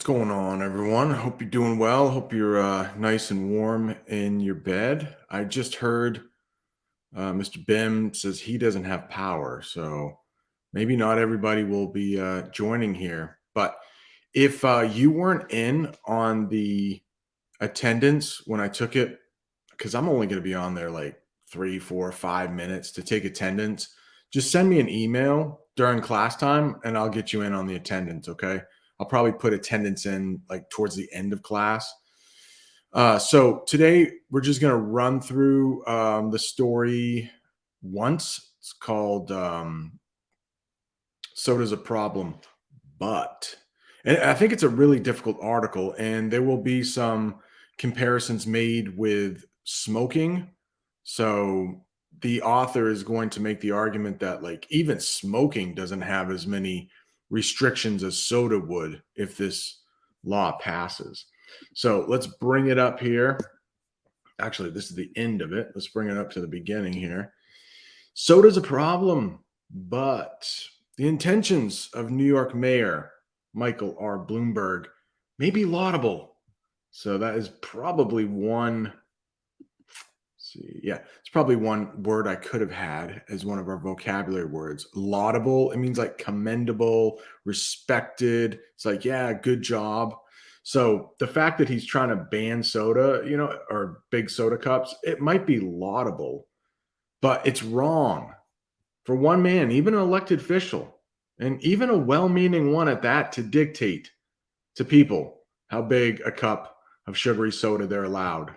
What's going on, everyone? Hope you're doing well. Hope you're nice and warm in your bed. I just heard Mr. Bim says he doesn't have power, so maybe not everybody will be joining here. But if you weren't in on the attendance when I took it, because I'm only going to be on there like 3, 4, 5 minutes to take attendance, just send me an email during class time and I'll get you in on the attendance. Okay. I'll probably put attendance in like towards the end of class. So today we're just going to run through the story once. It's called Soda's a Problem, but. And I think it's a really difficult article, and there will be some comparisons made with smoking. So the author is going to make the argument that, like, even smoking doesn't have as many restrictions as soda would if this law passes. So let's bring it up here. Actually, this is the end of it. Let's bring it up to the beginning here. Soda's a problem, but the intentions of New York Mayor Michael R. Bloomberg may be laudable. So that is probably one. See, yeah, it's probably one word I could have had as one of our vocabulary words. Laudable, it means like commendable, respected. It's like, yeah, good job. So the fact that he's trying to ban soda, or big soda cups, it might be laudable, but it's wrong for one man, even an elected official, and even a well meaning one at that, to dictate to people how big a cup of sugary soda they're allowed.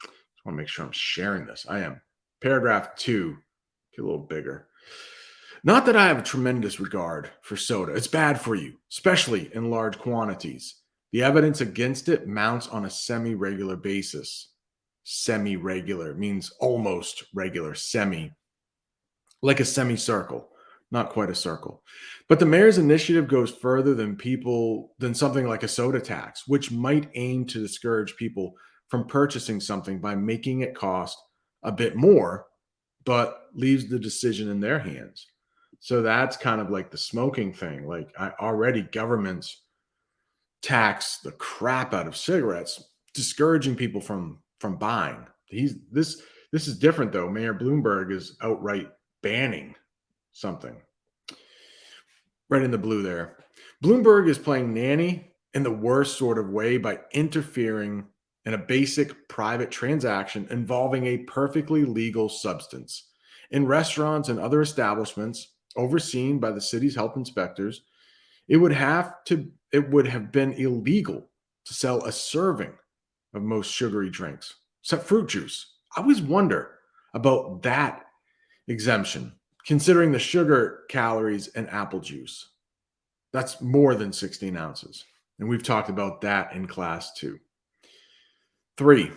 Just want to make sure I'm sharing this. I am. Paragraph 2, get a little bigger. Not that I have a tremendous regard for soda. It's bad for you, especially in large quantities. The evidence against it mounts on a semi regular basis. Semi regular means almost regular, semi, like a semicircle, not quite a circle. But the mayor's initiative goes further than something like a soda tax, which might aim to discourage people from purchasing something by making it cost a bit more, but leaves the decision in their hands. So that's kind of like the smoking thing. Like, already governments tax the crap out of cigarettes, discouraging people from buying. This is different though. Mayor Bloomberg is outright banning something. Right in the blue there. Bloomberg is playing nanny in the worst sort of way by interfering in a basic private transaction involving a perfectly legal substance. In restaurants and other establishments overseen by the city's health inspectors, it would have been illegal to sell a serving of most sugary drinks, except fruit juice. I always wonder about that exemption, considering the sugar calories in apple juice. That's more than 16 ounces. And we've talked about that in class too. 3,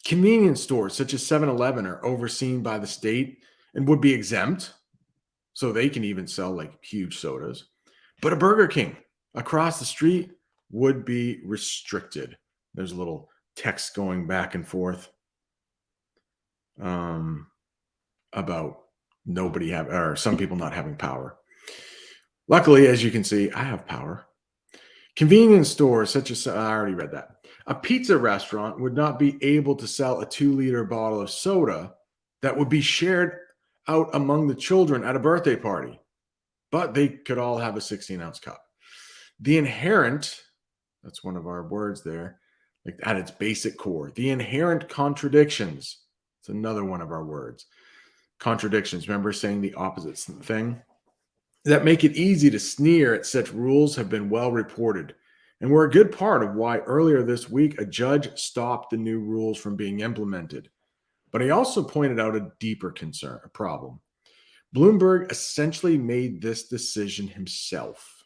convenience stores such as 7-Eleven are overseen by the state and would be exempt, so they can even sell like huge sodas. But a Burger King across the street would be restricted. There's a little text going back and forth about some people not having power. Luckily, as you can see, I have power. Convenience stores such as, I already read that. A pizza restaurant would not be able to sell a 2-liter bottle of soda that would be shared out among the children at a birthday party, but they could all have a 16-ounce cup. The inherent, that's one of our words there, like at its basic core, the inherent contradictions. It's another one of our words. Contradictions, remember saying the opposite thing? That make it easy to sneer at such rules have been well reported, and were a good part of why earlier this week a judge stopped the new rules from being implemented. But he also pointed out a deeper concern, a problem. Bloomberg essentially made this decision himself.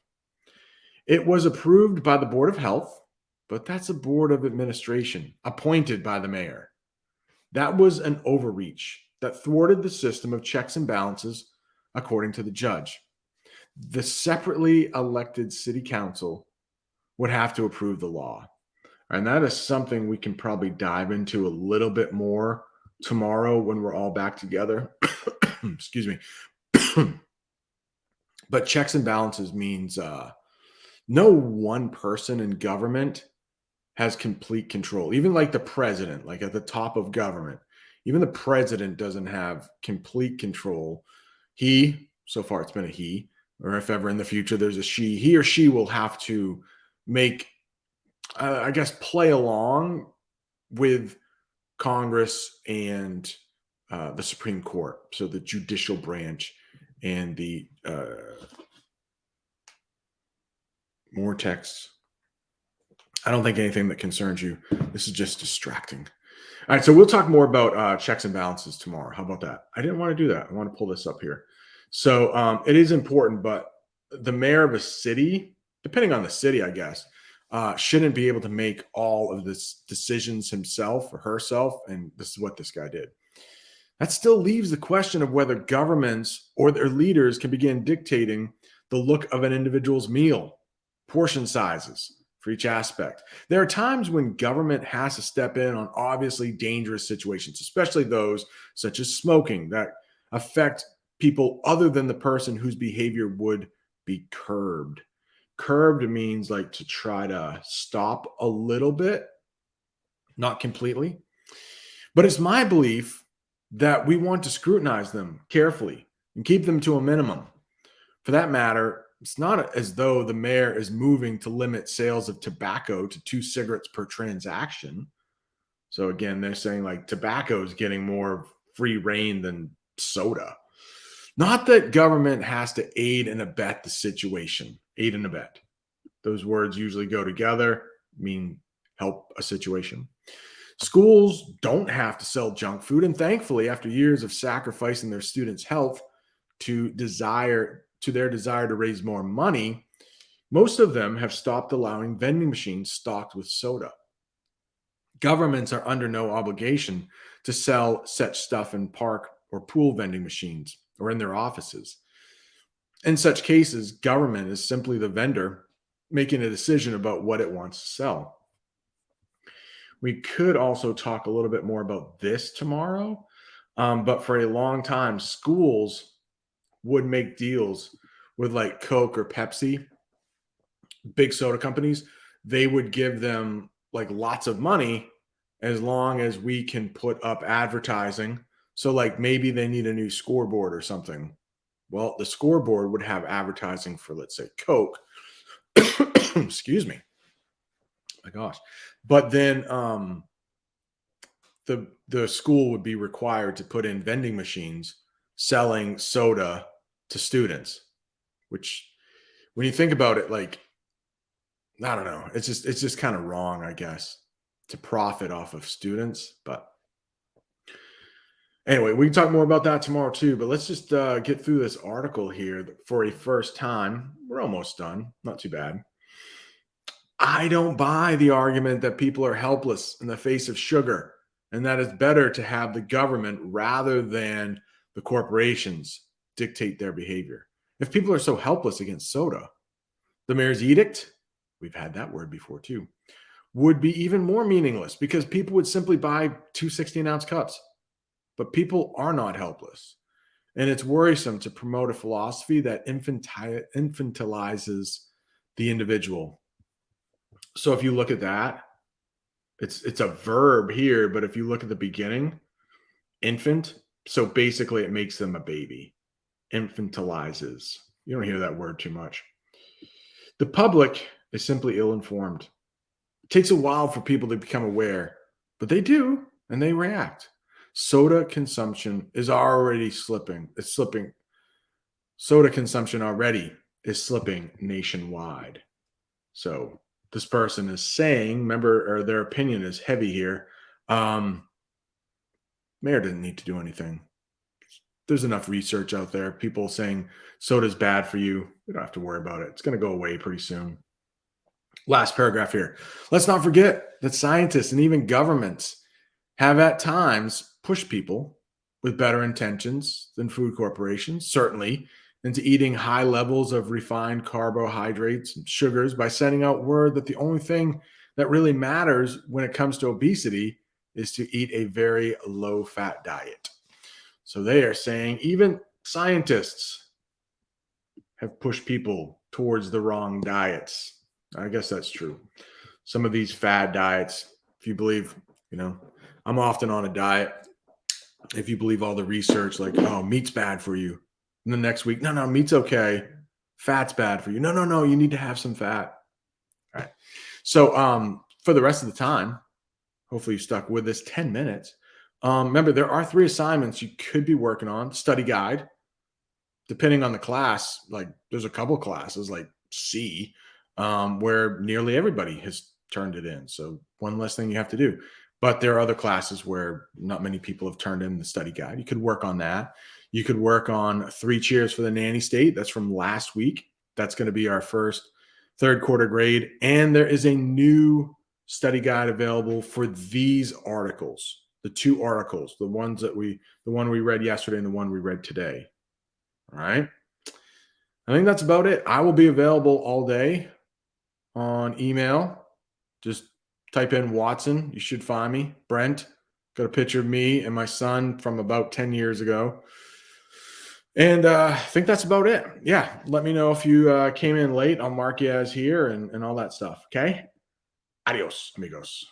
It was approved by the Board of Health, but that's a board of administration appointed by the mayor. That was an overreach that thwarted the system of checks and balances, according to the judge. The separately elected city council would have to approve the law. And that is something we can probably dive into a little bit more tomorrow when we're all back together. Excuse me. But checks and balances means No one person in government has complete control. Even like the president, like at the top of government, even the president doesn't have complete control. So far it's been a he, or if ever in the future there's a she, he or she will have to make, I guess, play along with Congress and the Supreme Court. So the judicial branch and the more texts. I don't think anything that concerns you. This is just distracting. All right, so we'll talk more about checks and balances tomorrow. How about that? I didn't want to do that. I want to pull this up here. So it is important, but the mayor of a city, depending on the city, I guess, shouldn't be able to make all of this decisions himself or herself. And this is what this guy did. That still leaves the question of whether governments or their leaders can begin dictating the look of an individual's meal, portion sizes for each aspect. There are times when government has to step in on obviously dangerous situations, especially those such as smoking that affect people other than the person whose behavior would be curbed. Curbed means like to try to stop a little bit, not completely. But it's my belief that we want to scrutinize them carefully and keep them to a minimum. For that matter, it's not as though the mayor is moving to limit sales of tobacco to 2 cigarettes per transaction. So again, they're saying like tobacco is getting more free reign than soda. Not that government has to aid and abet the situation. Aid and abet. Those words usually go together, mean help a situation. Schools don't have to sell junk food. And thankfully, after years of sacrificing their students' health to their desire to raise more money, most of them have stopped allowing vending machines stocked with soda. Governments are under no obligation to sell such stuff in park or pool vending machines or in their offices. In such cases, government is simply the vendor making a decision about what it wants to sell. We could also talk a little bit more about this tomorrow. But for a long time, schools would make deals with like Coke or Pepsi, big soda companies. They would give them like lots of money as long as we can put up advertising. So, like maybe they need a new scoreboard or something. Well, the scoreboard would have advertising for, let's say, Coke. Excuse me. My gosh. But then the school would be required to put in vending machines selling soda to students, which when you think about it, like, I don't know, it's just kind of wrong, I guess, to profit off of students. But anyway, we can talk more about that tomorrow too. But let's just get through this article here for a first time. We're almost done. Not too bad. I don't buy the argument that people are helpless in the face of sugar and that it's better to have the government rather than the corporations dictate their behavior. If people are so helpless against soda, the mayor's edict, we've had that word before too, would be even more meaningless because people would simply buy 2 16-ounce cups. But people are not helpless. And it's worrisome to promote a philosophy that infantilizes the individual. So if you look at that, it's a verb here, but if you look at the beginning, infant, so basically it makes them a baby. Infantilizes. You don't hear that word too much. The public is simply ill-informed. It takes a while for people to become aware, but they do, and they react. Soda consumption is already slipping. It's slipping. Soda consumption already is slipping nationwide. So this person is saying, remember, or their opinion is heavy here. Mayor didn't need to do anything. There's enough research out there. People saying soda's bad for you. We don't have to worry about it. It's going to go away pretty soon. Last paragraph here. Let's not forget that scientists and even governments have at times pushed people with better intentions than food corporations, certainly, into eating high levels of refined carbohydrates and sugars by sending out word that the only thing that really matters when it comes to obesity is to eat a very low fat diet. So they are saying even scientists have pushed people towards the wrong diets. I guess that's true. Some of these fad diets, if you believe, you know, I'm often on a diet. If you believe all the research, like, oh, meat's bad for you. And the next week, no, no, meat's okay. Fat's bad for you. No, no, no, you need to have some fat. All right. So for the rest of the time, hopefully you stuck with this 10 minutes. Remember, there are 3 assignments you could be working on. Study guide, depending on the class, like there's a couple classes like C, where nearly everybody has turned it in. So one less thing you have to do. But there are other classes where not many people have turned in the study guide. You could work on that. You could work on 3 cheers for the nanny state. That's from last week. That's going to be our first third quarter grade. And there is a new study guide available for these articles, the 2 articles, the one we read yesterday and the one we read today. All right. I think that's about it. I will be available all day on email. Just type in Watson. You should find me. Brent. Got a picture of me and my son from about 10 years ago. And I think that's about it. Yeah. Let me know if you came in late. I'll mark you as here and all that stuff. Okay. Adios, amigos.